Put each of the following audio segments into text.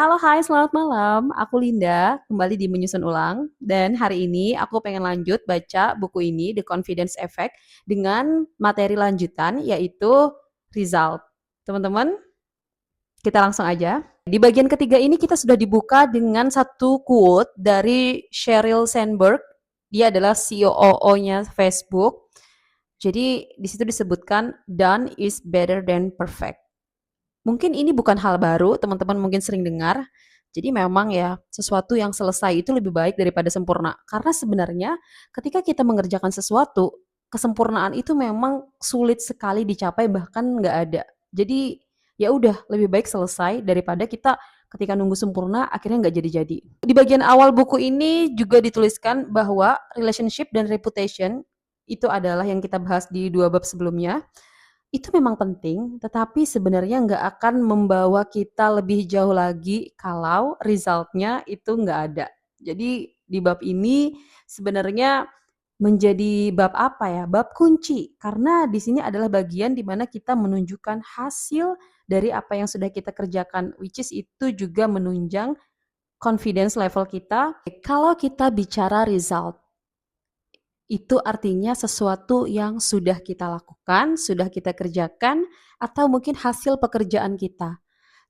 Halo, hai, selamat malam. Aku Linda, kembali di Menyusun Ulang. Dan hari ini aku pengen lanjut baca buku ini, The Confidence Effect, dengan materi lanjutan, yaitu result. Teman-teman, kita langsung aja. Di bagian ketiga ini kita sudah dibuka dengan satu quote dari Sheryl Sandberg. Dia adalah COO-nya Facebook. Jadi di situ disebutkan done is better than perfect. Mungkin ini bukan hal baru, teman-teman mungkin sering dengar. Jadi memang ya, sesuatu yang selesai itu lebih baik daripada sempurna. Karena sebenarnya ketika kita mengerjakan sesuatu, kesempurnaan itu memang sulit sekali dicapai bahkan nggak ada. Jadi ya udah lebih baik selesai daripada kita ketika nunggu sempurna akhirnya nggak jadi-jadi. Di bagian awal buku ini juga dituliskan bahwa relationship dan reputation itu adalah yang kita bahas di dua bab sebelumnya itu memang penting, tetapi sebenarnya nggak akan membawa kita lebih jauh lagi kalau resultnya itu nggak ada. Jadi di bab ini sebenarnya menjadi bab apa ya? Bab kunci karena di sini adalah bagian di mana kita menunjukkan hasil dari apa yang sudah kita kerjakan, which is itu juga menunjang confidence level kita. Kalau kita bicara result, itu artinya sesuatu yang sudah kita lakukan, sudah kita kerjakan, atau mungkin hasil pekerjaan kita.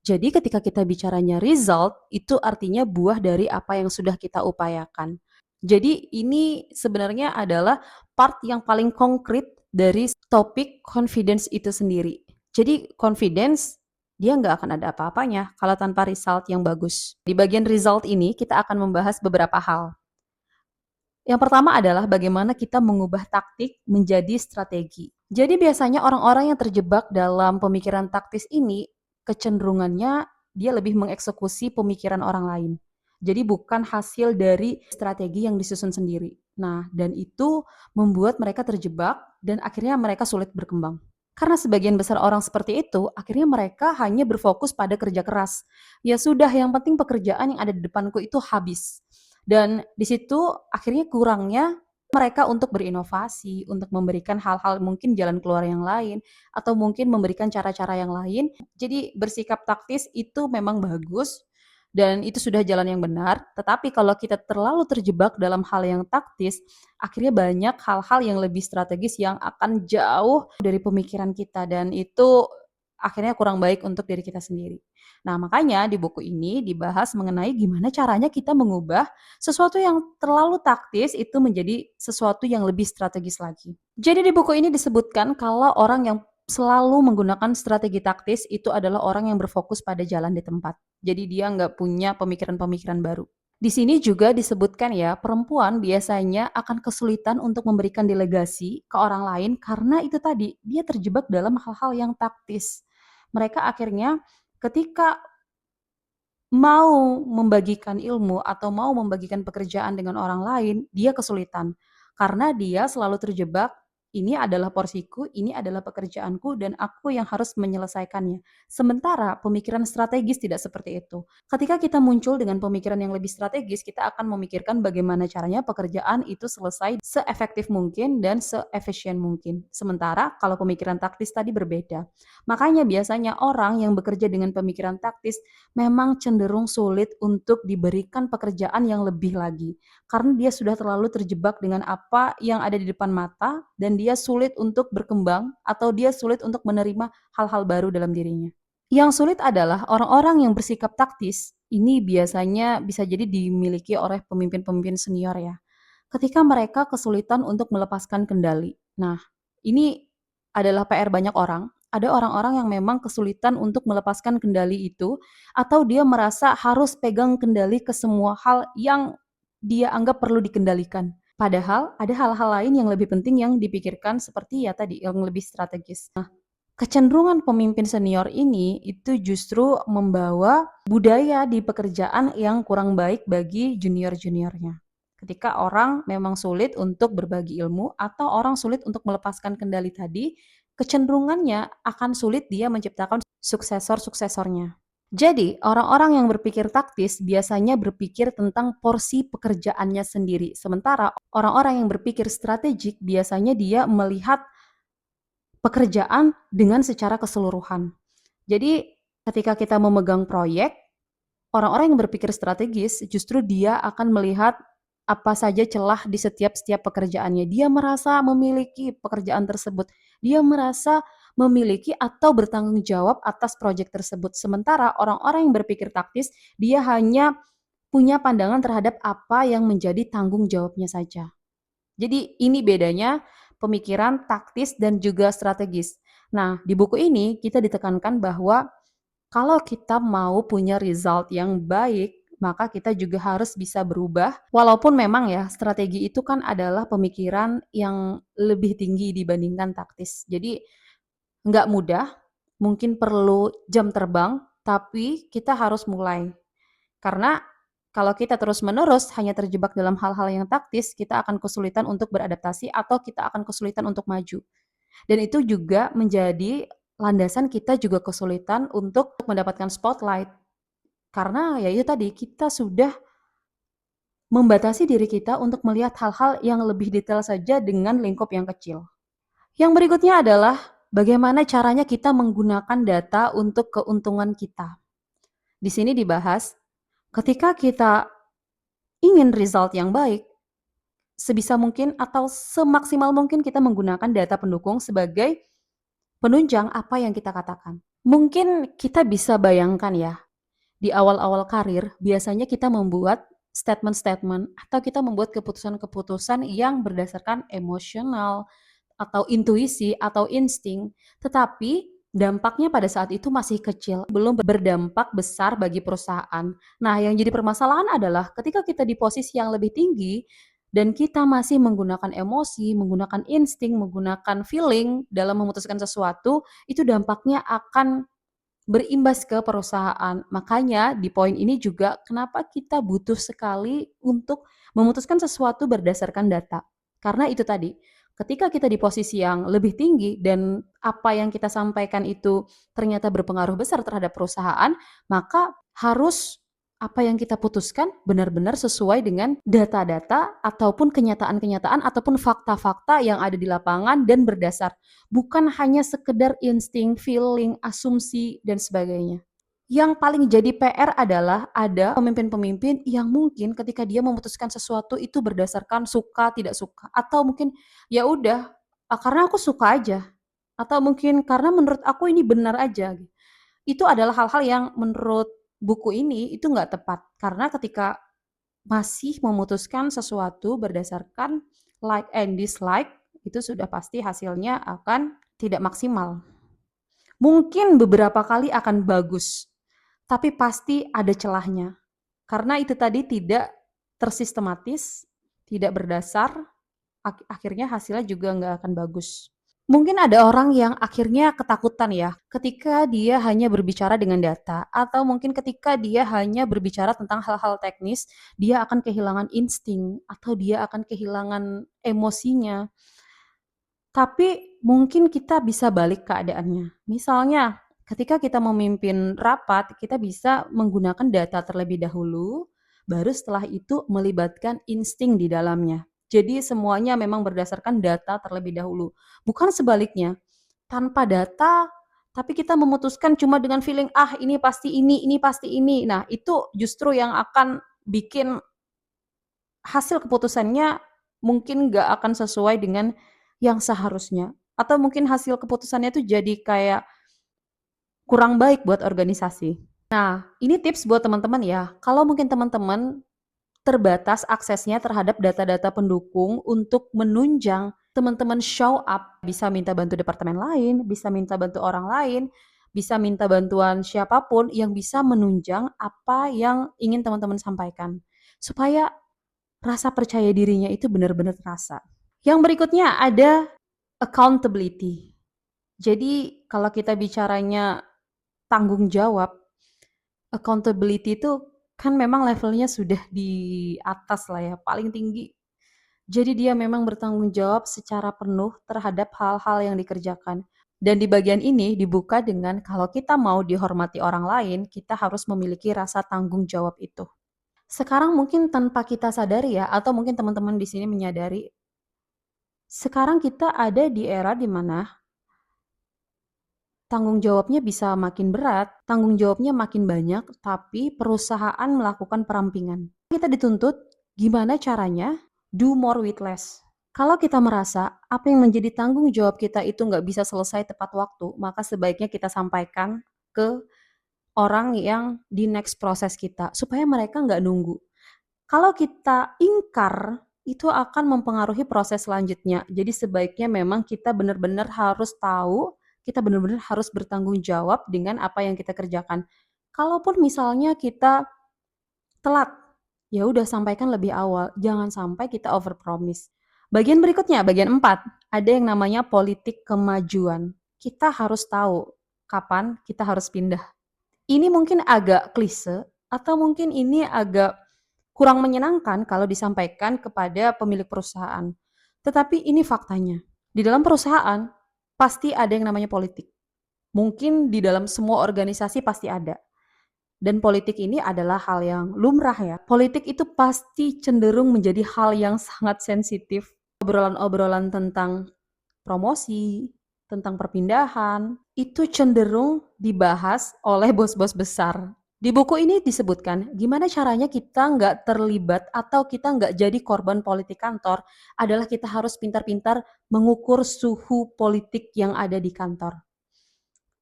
Jadi ketika kita bicaranya result, itu artinya buah dari apa yang sudah kita upayakan. Jadi ini sebenarnya adalah part yang paling konkret dari topik confidence itu sendiri. Jadi confidence dia nggak akan ada apa-apanya kalau tanpa result yang bagus. Di bagian result ini kita akan membahas beberapa hal. Yang pertama adalah bagaimana kita mengubah taktik menjadi strategi. Jadi biasanya orang-orang yang terjebak dalam pemikiran taktis ini kecenderungannya dia lebih mengeksekusi pemikiran orang lain. Jadi bukan hasil dari strategi yang disusun sendiri. Nah, dan itu membuat mereka terjebak dan akhirnya mereka sulit berkembang. Karena sebagian besar orang seperti itu, akhirnya mereka hanya berfokus pada kerja keras. Ya sudah, yang penting pekerjaan yang ada di depanku itu habis. Dan di situ akhirnya kurangnya mereka untuk berinovasi, untuk memberikan hal-hal mungkin jalan keluar yang lain, atau mungkin memberikan cara-cara yang lain. Jadi bersikap taktis itu memang bagus, dan itu sudah jalan yang benar. Tetapi kalau kita terlalu terjebak dalam hal yang taktis, akhirnya banyak hal-hal yang lebih strategis yang akan jauh dari pemikiran kita, dan itu akhirnya kurang baik untuk diri kita sendiri. Nah, makanya di buku ini dibahas mengenai gimana caranya kita mengubah sesuatu yang terlalu taktis itu menjadi sesuatu yang lebih strategis lagi. Jadi di buku ini disebutkan kalau orang yang selalu menggunakan strategi taktis itu adalah orang yang berfokus pada jalan di tempat. Jadi dia nggak punya pemikiran-pemikiran baru. Di sini juga disebutkan ya, perempuan biasanya akan kesulitan untuk memberikan delegasi ke orang lain karena itu tadi, dia terjebak dalam hal-hal yang taktis. Mereka akhirnya ketika mau membagikan ilmu atau mau membagikan pekerjaan dengan orang lain, dia kesulitan. Karena dia selalu terjebak, ini adalah porsiku, ini adalah pekerjaanku, dan aku yang harus menyelesaikannya. Sementara pemikiran strategis tidak seperti itu. Ketika kita muncul dengan pemikiran yang lebih strategis, kita akan memikirkan bagaimana caranya pekerjaan itu selesai seefektif mungkin dan seefisien mungkin. Sementara kalau pemikiran taktis tadi berbeda. Makanya biasanya orang yang bekerja dengan pemikiran taktis memang cenderung sulit untuk diberikan pekerjaan yang lebih lagi. Karena dia sudah terlalu terjebak dengan apa yang ada di depan mata dan dia sulit untuk berkembang atau dia sulit untuk menerima hal-hal baru dalam dirinya. Yang sulit adalah orang-orang yang bersikap taktis, ini biasanya bisa jadi dimiliki oleh pemimpin-pemimpin senior ya. Ketika mereka kesulitan untuk melepaskan kendali. Nah, ini adalah PR banyak orang. Ada orang-orang yang memang kesulitan untuk melepaskan kendali itu, atau dia merasa harus pegang kendali ke semua hal yang dia anggap perlu dikendalikan. Padahal ada hal-hal lain yang lebih penting yang dipikirkan seperti ya tadi, yang lebih strategis. Nah, kecenderungan pemimpin senior ini itu justru membawa budaya di pekerjaan yang kurang baik bagi junior-juniornya. Ketika orang memang sulit untuk berbagi ilmu atau orang sulit untuk melepaskan kendali tadi, kecenderungannya akan sulit dia menciptakan suksesor-suksesornya. Jadi, orang-orang yang berpikir taktis biasanya berpikir tentang porsi pekerjaannya sendiri. Sementara orang-orang yang berpikir strategik biasanya dia melihat pekerjaan dengan secara keseluruhan. Jadi, ketika kita memegang proyek, Orang-orang yang berpikir strategis justru dia akan melihat apa saja celah di setiap pekerjaannya. Dia merasa memiliki pekerjaan tersebut. Dia merasa memiliki atau bertanggung jawab atas proyek tersebut. Sementara orang-orang yang berpikir taktis, dia hanya punya pandangan terhadap apa yang menjadi tanggung jawabnya saja. Jadi ini bedanya pemikiran taktis dan juga strategis. Nah, di buku ini kita ditekankan bahwa kalau kita mau punya result yang baik, maka kita juga harus bisa berubah. Walaupun memang ya, strategi itu kan adalah pemikiran yang lebih tinggi dibandingkan taktis. Jadi nggak mudah, mungkin perlu jam terbang, tapi kita harus mulai. Karena kalau kita terus-menerus hanya terjebak dalam hal-hal yang taktis, kita akan kesulitan untuk beradaptasi atau kita akan kesulitan untuk maju. Dan itu juga menjadi landasan kita juga kesulitan untuk mendapatkan spotlight. Karena ya itu tadi, kita sudah membatasi diri kita untuk melihat hal-hal yang lebih detail saja dengan lingkup yang kecil. Yang berikutnya adalah bagaimana caranya kita menggunakan data untuk keuntungan kita. Di sini dibahas, ketika kita ingin result yang baik, sebisa mungkin atau semaksimal mungkin kita menggunakan data pendukung sebagai penunjang apa yang kita katakan. Mungkin kita bisa bayangkan ya, di awal-awal karir biasanya kita membuat statement-statement atau kita membuat keputusan-keputusan yang berdasarkan emosional atau intuisi atau insting, tetapi dampaknya pada saat itu masih kecil, belum berdampak besar bagi perusahaan. Nah, yang jadi permasalahan adalah ketika kita di posisi yang lebih tinggi dan kita masih menggunakan emosi, menggunakan insting, menggunakan feeling dalam memutuskan sesuatu, itu dampaknya akan berimbas ke perusahaan. Makanya di poin ini juga kenapa kita butuh sekali untuk memutuskan sesuatu berdasarkan data. Karena itu tadi, ketika kita di posisi yang lebih tinggi dan apa yang kita sampaikan itu ternyata berpengaruh besar terhadap perusahaan, maka harus apa yang kita putuskan benar-benar sesuai dengan data-data ataupun kenyataan-kenyataan ataupun fakta-fakta yang ada di lapangan dan berdasar. Bukan hanya sekedar insting, feeling, asumsi, dan sebagainya. Yang paling jadi PR adalah ada pemimpin-pemimpin yang mungkin ketika dia memutuskan sesuatu itu berdasarkan suka tidak suka atau mungkin ya udah karena aku suka aja atau mungkin karena menurut aku ini benar aja. Itu adalah hal-hal yang menurut buku ini itu nggak tepat karena ketika masih memutuskan sesuatu berdasarkan like and dislike itu sudah pasti hasilnya akan tidak maksimal. Mungkin beberapa kali akan bagus, tapi pasti ada celahnya. Karena itu tadi tidak tersistematis, tidak berdasar, akhirnya hasilnya juga nggak akan bagus. Mungkin ada orang yang akhirnya ketakutan ya, ketika dia hanya berbicara dengan data, atau mungkin ketika dia hanya berbicara tentang hal-hal teknis, dia akan kehilangan insting, atau dia akan kehilangan emosinya. Tapi mungkin kita bisa balik keadaannya. Misalnya, ketika kita memimpin rapat, kita bisa menggunakan data terlebih dahulu, baru setelah itu melibatkan insting di dalamnya. Jadi semuanya memang berdasarkan data terlebih dahulu. Bukan sebaliknya, tanpa data, tapi kita memutuskan cuma dengan feeling, ah ini pasti ini. Nah itu justru yang akan bikin hasil keputusannya mungkin nggak akan sesuai dengan yang seharusnya. Atau mungkin hasil keputusannya itu jadi kayak kurang baik buat organisasi. Nah, ini tips buat teman-teman ya. Kalau mungkin teman-teman terbatas aksesnya terhadap data-data pendukung untuk menunjang teman-teman show up, bisa minta bantu departemen lain, bisa minta bantu orang lain, bisa minta bantuan siapapun yang bisa menunjang apa yang ingin teman-teman sampaikan. Supaya rasa percaya dirinya itu benar-benar terasa. Yang berikutnya ada accountability. Jadi kalau kita bicaranya tanggung jawab, accountability itu kan memang levelnya sudah di atas lah ya, paling tinggi. Jadi dia memang bertanggung jawab secara penuh terhadap hal-hal yang dikerjakan. Dan di bagian ini dibuka dengan kalau kita mau dihormati orang lain, kita harus memiliki rasa tanggung jawab itu. Sekarang mungkin tanpa kita sadari ya, atau mungkin teman-teman di sini menyadari, sekarang kita ada di era di mana tanggung jawabnya bisa makin berat, tanggung jawabnya makin banyak, tapi perusahaan melakukan perampingan. Kita dituntut gimana caranya do more with less. Kalau kita merasa apa yang menjadi tanggung jawab kita itu nggak bisa selesai tepat waktu, maka sebaiknya kita sampaikan ke orang yang di next proses kita, supaya mereka nggak nunggu. Kalau kita ingkar, itu akan mempengaruhi proses selanjutnya. Jadi sebaiknya memang kita benar-benar harus tahu, kita benar-benar harus bertanggung jawab dengan apa yang kita kerjakan. Kalaupun misalnya kita telat, ya udah sampaikan lebih awal, jangan sampai kita overpromise. Bagian berikutnya, bagian 4, ada yang namanya politik kemajuan. Kita harus tahu kapan kita harus pindah. Ini mungkin agak klise atau mungkin ini agak kurang menyenangkan kalau disampaikan kepada pemilik perusahaan. Tetapi ini faktanya. Di dalam perusahaan pasti ada yang namanya politik. Mungkin di dalam semua organisasi pasti ada. Dan politik ini adalah hal yang lumrah ya. Politik itu pasti cenderung menjadi hal yang sangat sensitif. Obrolan-obrolan tentang promosi, tentang perpindahan, itu cenderung dibahas oleh bos-bos besar. Di buku ini disebutkan gimana caranya kita nggak terlibat atau kita nggak jadi korban politik kantor adalah kita harus pintar-pintar mengukur suhu politik yang ada di kantor.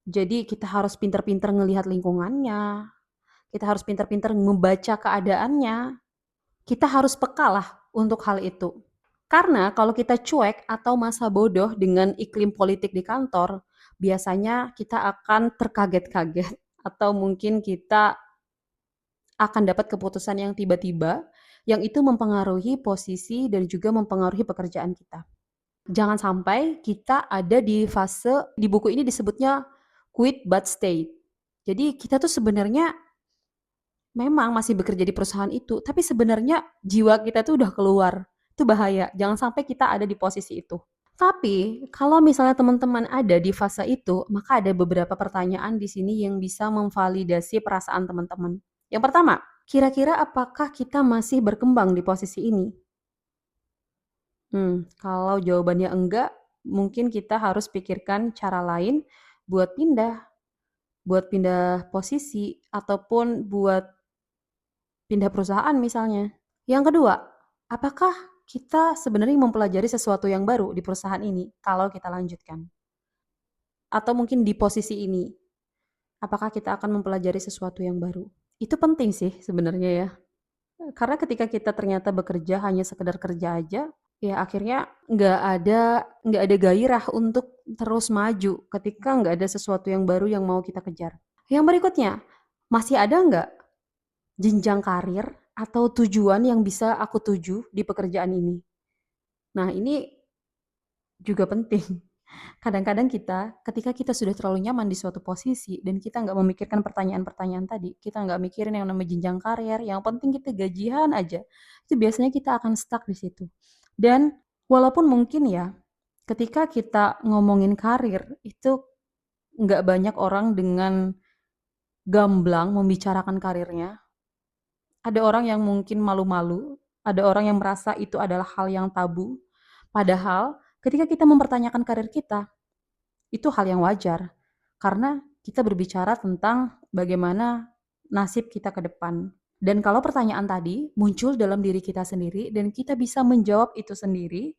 Jadi kita harus pintar-pintar ngelihat lingkungannya, kita harus pintar-pintar membaca keadaannya, kita harus peka lah untuk hal itu. Karena kalau kita cuek atau masa bodoh dengan iklim politik di kantor, biasanya kita akan terkaget-kaget atau mungkin kita akan dapat keputusan yang tiba-tiba yang itu mempengaruhi posisi dan juga mempengaruhi pekerjaan kita. Jangan sampai kita ada di fase di buku ini disebutnya quit but stay. Jadi kita tuh sebenarnya memang masih bekerja di perusahaan itu, tapi sebenarnya jiwa kita tuh udah keluar. Itu bahaya, jangan sampai kita ada di posisi itu. Tapi kalau misalnya teman-teman ada di fase itu, maka ada beberapa pertanyaan di sini yang bisa memvalidasi perasaan teman-teman. Yang pertama, kira-kira apakah kita masih berkembang di posisi ini? Kalau jawabannya enggak, mungkin kita harus pikirkan cara lain buat pindah posisi ataupun buat pindah perusahaan misalnya. Yang kedua, apakah kita sebenarnya mempelajari sesuatu yang baru di perusahaan ini kalau kita lanjutkan? Atau mungkin di posisi ini, apakah kita akan mempelajari sesuatu yang baru? Itu penting sih sebenarnya ya. Karena ketika kita ternyata bekerja hanya sekedar kerja aja, ya akhirnya nggak ada gairah untuk terus maju ketika nggak ada sesuatu yang baru yang mau kita kejar. Yang berikutnya, masih ada nggak jenjang karir atau tujuan yang bisa aku tuju di pekerjaan ini? Nah, ini juga penting. Kadang-kadang kita, ketika kita sudah terlalu nyaman di suatu posisi dan kita nggak memikirkan pertanyaan-pertanyaan tadi, kita nggak mikirin yang namanya jenjang karir, yang penting kita gajian aja, itu biasanya kita akan stuck di situ. Dan walaupun mungkin ya, ketika kita ngomongin karir, itu nggak banyak orang dengan gamblang membicarakan karirnya. Ada orang yang mungkin malu-malu, ada orang yang merasa itu adalah hal yang tabu. Padahal ketika kita mempertanyakan karir kita, itu hal yang wajar. Karena kita berbicara tentang bagaimana nasib kita ke depan. Dan kalau pertanyaan tadi muncul dalam diri kita sendiri dan kita bisa menjawab itu sendiri,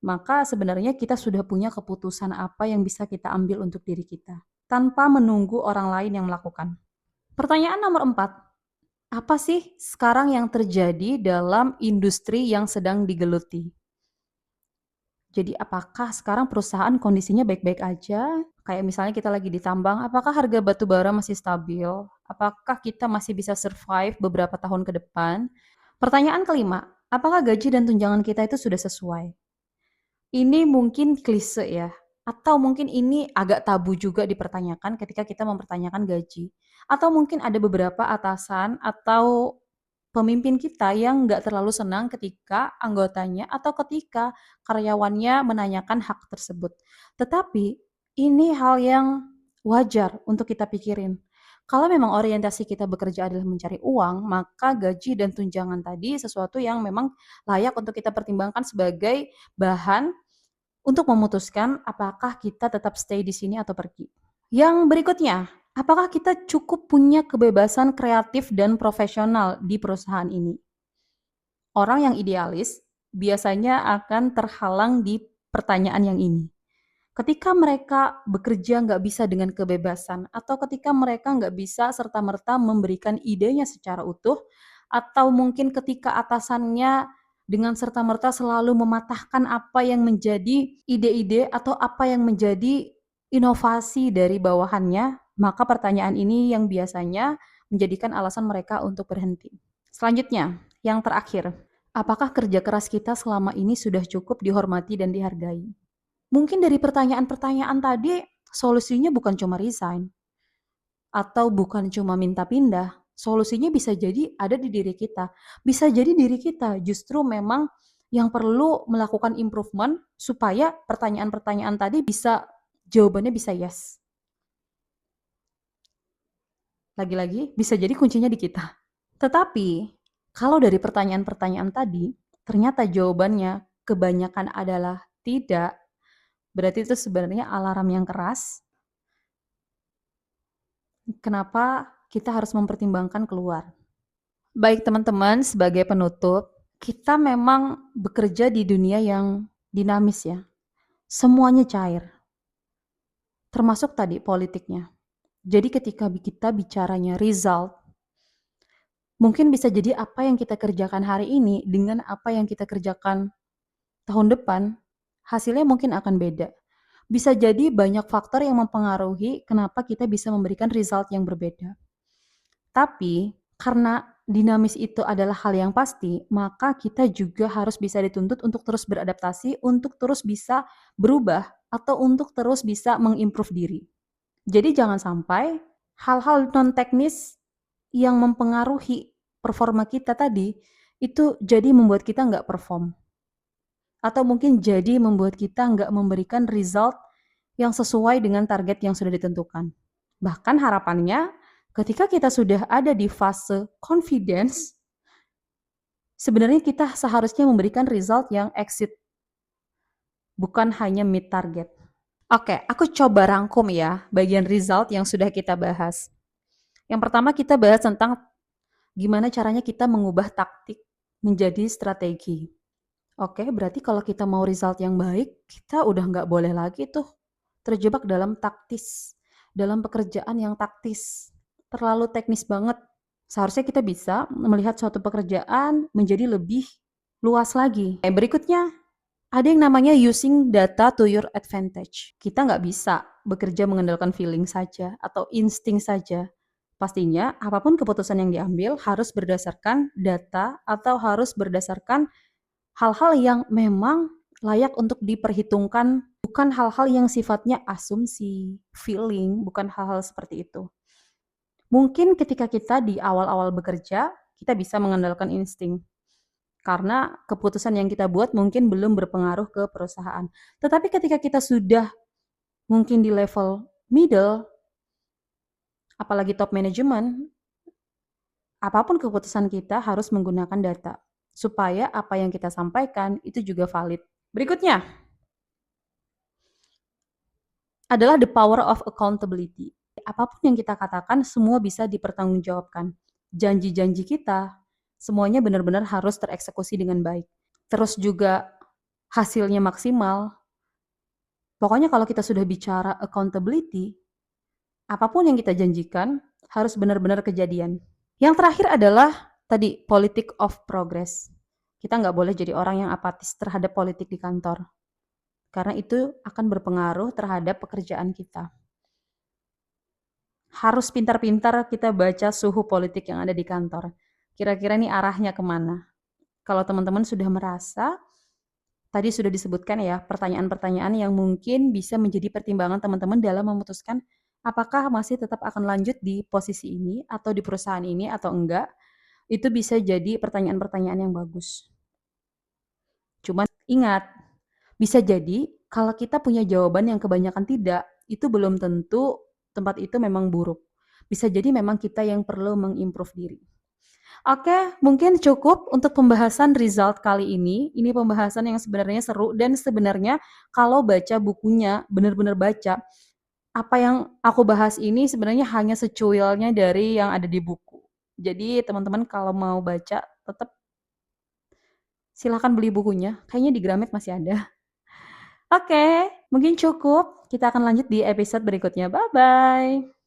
maka sebenarnya kita sudah punya keputusan apa yang bisa kita ambil untuk diri kita, tanpa menunggu orang lain yang melakukan. Pertanyaan nomor 4, apa sih sekarang yang terjadi dalam industri yang sedang digeluti? Jadi apakah sekarang perusahaan kondisinya baik-baik aja? Kayak misalnya kita lagi di tambang, apakah harga batu bara masih stabil? Apakah kita masih bisa survive beberapa tahun ke depan? Pertanyaan kelima, apakah gaji dan tunjangan kita itu sudah sesuai? Ini mungkin klise ya, atau mungkin ini agak tabu juga dipertanyakan ketika kita mempertanyakan gaji. Atau mungkin ada beberapa atasan atau pemimpin kita yang nggak terlalu senang ketika anggotanya atau ketika karyawannya menanyakan hak tersebut. Tetapi ini hal yang wajar untuk kita pikirin. Kalau memang orientasi kita bekerja adalah mencari uang, maka gaji dan tunjangan tadi sesuatu yang memang layak untuk kita pertimbangkan sebagai bahan untuk memutuskan apakah kita tetap stay di sini atau pergi. Yang berikutnya, apakah kita cukup punya kebebasan kreatif dan profesional di perusahaan ini? Orang yang idealis biasanya akan terhalang di pertanyaan yang ini. Ketika mereka bekerja nggak bisa dengan kebebasan, atau ketika mereka nggak bisa serta-merta memberikan idenya secara utuh, atau mungkin ketika atasannya dengan serta-merta selalu mematahkan apa yang menjadi ide-ide atau apa yang menjadi inovasi dari bawahannya, maka pertanyaan ini yang biasanya menjadikan alasan mereka untuk berhenti. Selanjutnya, yang terakhir, apakah kerja keras kita selama ini sudah cukup dihormati dan dihargai? Mungkin dari pertanyaan-pertanyaan tadi, solusinya bukan cuma resign, atau bukan cuma minta pindah. Solusinya bisa jadi ada di diri kita. Bisa jadi diri kita justru memang yang perlu melakukan improvement supaya pertanyaan-pertanyaan tadi bisa jawabannya bisa yes. Lagi-lagi bisa jadi kuncinya di kita. Tetapi kalau dari pertanyaan-pertanyaan tadi ternyata jawabannya kebanyakan adalah tidak, berarti itu sebenarnya alarm yang keras. Kenapa kita harus mempertimbangkan keluar? Baik teman-teman, sebagai penutup, kita memang bekerja di dunia yang dinamis ya. Semuanya cair, termasuk tadi politiknya. Jadi ketika kita bicaranya result, mungkin bisa jadi apa yang kita kerjakan hari ini dengan apa yang kita kerjakan tahun depan, hasilnya mungkin akan beda. Bisa jadi banyak faktor yang mempengaruhi kenapa kita bisa memberikan result yang berbeda. Tapi karena dinamis itu adalah hal yang pasti, maka kita juga harus bisa dituntut untuk terus beradaptasi, untuk terus bisa berubah, atau untuk terus bisa mengimprove diri. Jadi jangan sampai hal-hal non-teknis yang mempengaruhi performa kita tadi, itu jadi membuat kita nggak perform. Atau mungkin jadi membuat kita nggak memberikan result yang sesuai dengan target yang sudah ditentukan. Bahkan harapannya ketika kita sudah ada di fase confidence, sebenarnya kita seharusnya memberikan result yang exit, bukan hanya meet target. Oke, aku coba rangkum ya bagian result yang sudah kita bahas. Yang pertama kita bahas tentang gimana caranya kita mengubah taktik menjadi strategi. Oke, berarti kalau kita mau result yang baik, kita udah nggak boleh lagi tuh terjebak dalam taktis, dalam pekerjaan yang taktis, terlalu teknis banget. Seharusnya kita bisa melihat suatu pekerjaan menjadi lebih luas lagi. Berikutnya, ada yang namanya using data to your advantage. Kita nggak bisa bekerja mengandalkan feeling saja atau insting saja. Pastinya apapun keputusan yang diambil harus berdasarkan data atau harus berdasarkan hal-hal yang memang layak untuk diperhitungkan, bukan hal-hal yang sifatnya asumsi, feeling, bukan hal-hal seperti itu. Mungkin ketika kita di awal-awal bekerja, kita bisa mengandalkan insting. Karena keputusan yang kita buat mungkin belum berpengaruh ke perusahaan. Tetapi ketika kita sudah mungkin di level middle, apalagi top management, apapun keputusan kita harus menggunakan data. Supaya apa yang kita sampaikan itu juga valid. Berikutnya adalah the power of accountability. Apapun yang kita katakan semua bisa dipertanggungjawabkan. Janji-janji kita semuanya benar-benar harus tereksekusi dengan baik. Terus juga hasilnya maksimal. Pokoknya kalau kita sudah bicara accountability, apapun yang kita janjikan harus benar-benar kejadian. Yang terakhir adalah tadi politic of progress. Kita nggak boleh jadi orang yang apatis terhadap politik di kantor. Karena itu akan berpengaruh terhadap pekerjaan kita. Harus pintar-pintar kita baca suhu politik yang ada di kantor. Kira-kira ini arahnya kemana? Kalau teman-teman sudah merasa, tadi sudah disebutkan ya, pertanyaan-pertanyaan yang mungkin bisa menjadi pertimbangan teman-teman dalam memutuskan apakah masih tetap akan lanjut di posisi ini atau di perusahaan ini atau enggak, itu bisa jadi pertanyaan-pertanyaan yang bagus. Cuman ingat, bisa jadi kalau kita punya jawaban yang kebanyakan tidak, itu belum tentu tempat itu memang buruk. Bisa jadi memang kita yang perlu mengimprove diri. Oke, mungkin cukup untuk pembahasan result kali ini. Ini pembahasan yang sebenarnya seru dan sebenarnya kalau baca bukunya, benar-benar baca, apa yang aku bahas ini sebenarnya hanya secuilnya dari yang ada di buku. Jadi teman-teman kalau mau baca tetap silahkan beli bukunya. Kayaknya di Gramet masih ada. Oke, mungkin cukup. Kita akan lanjut di episode berikutnya. Bye bye.